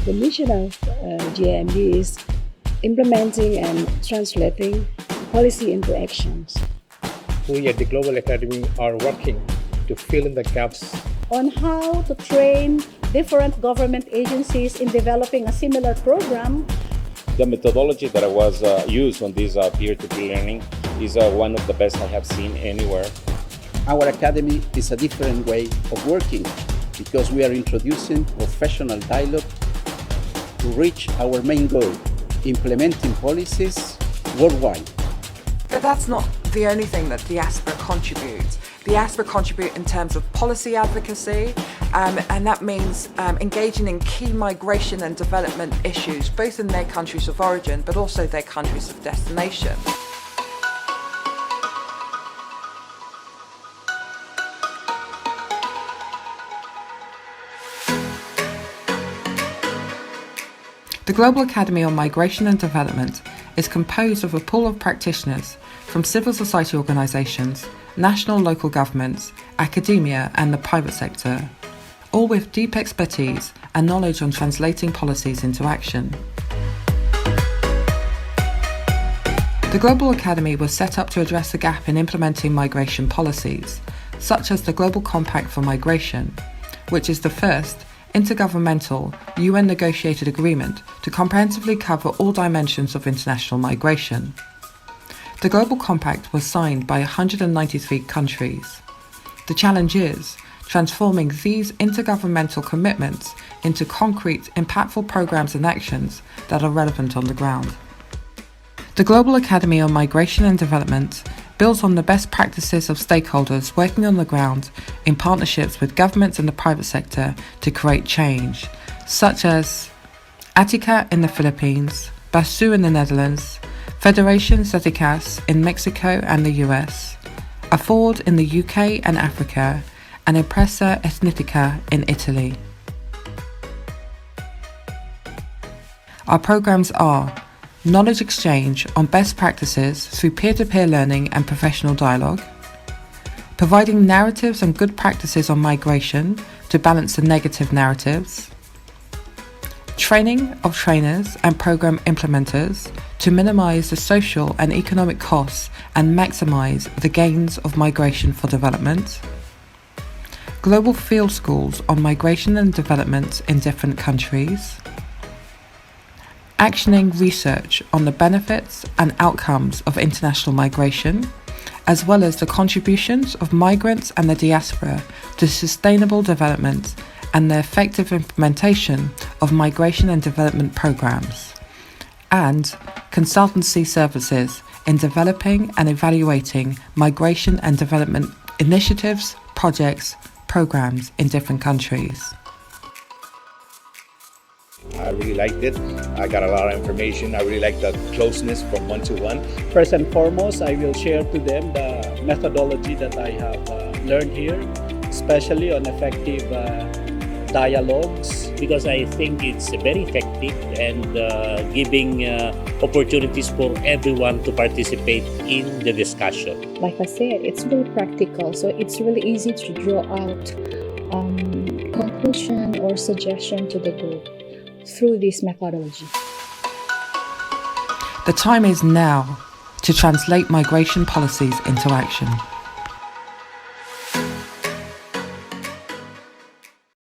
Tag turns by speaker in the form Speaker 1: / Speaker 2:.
Speaker 1: The mission of GMD is implementing and translating policy into actions.
Speaker 2: We at the Global Academy are working to fill in the gaps
Speaker 3: on how to train different government agencies in developing a similar program.
Speaker 4: The methodology that was used on this peer-to-peer learning is one of the best I have seen anywhere.
Speaker 5: Our academy is a different way of working because we are introducing professional dialogue to reach our main goal, implementing policies worldwide.
Speaker 6: But that's not the only thing that diaspora contributes. Diaspora contribute in terms of policy advocacy, and that means engaging in key migration and development issues, both in their countries of origin, but also their countries of destination. The Global Academy on Migration and Development is composed of a pool of practitioners from civil society organisations, national local governments, academia and the private sector, all with deep expertise and knowledge on translating policies into action. The Global Academy was set up to address the gap in implementing migration policies, such as the Global Compact for Migration, which is the first intergovernmental UN negotiated agreement to comprehensively cover all dimensions of international migration. The Global Compact was signed by 193 countries. The challenge is transforming these intergovernmental commitments into concrete, impactful programs and actions that are relevant on the ground. The Global Academy on Migration and Development builds on the best practices of stakeholders working on the ground in partnerships with governments and the private sector to create change, such as Attica in the Philippines, BASU in the Netherlands, Federation Zeticas in Mexico and the US, Afford in the UK and Africa, and Impresa Ethnica in Italy. Our programs are knowledge exchange on best practices through peer-to-peer learning and professional dialogue, providing narratives and good practices on migration to balance the negative narratives, training of trainers and program implementers to minimize the social and economic costs and maximize the gains of migration for development, global field schools on migration and development in different countries, actioning research on the benefits and outcomes of international migration, as well as the contributions of migrants and the diaspora to sustainable development and the effective implementation of migration and development programs, and consultancy services in developing and evaluating migration and development initiatives, projects, programs in different countries.
Speaker 4: I really liked it. I got a lot of information. I really like the closeness from one-to-one.
Speaker 7: First and foremost, I will share to them the methodology that I have learned here, especially on effective dialogues.
Speaker 8: Because I think it's very effective and giving opportunities for everyone to participate in the discussion.
Speaker 1: Like I said, it's really practical, so it's really easy to draw out conclusion or suggestion to the group through this methodology.
Speaker 6: The time is now to translate migration policies into action.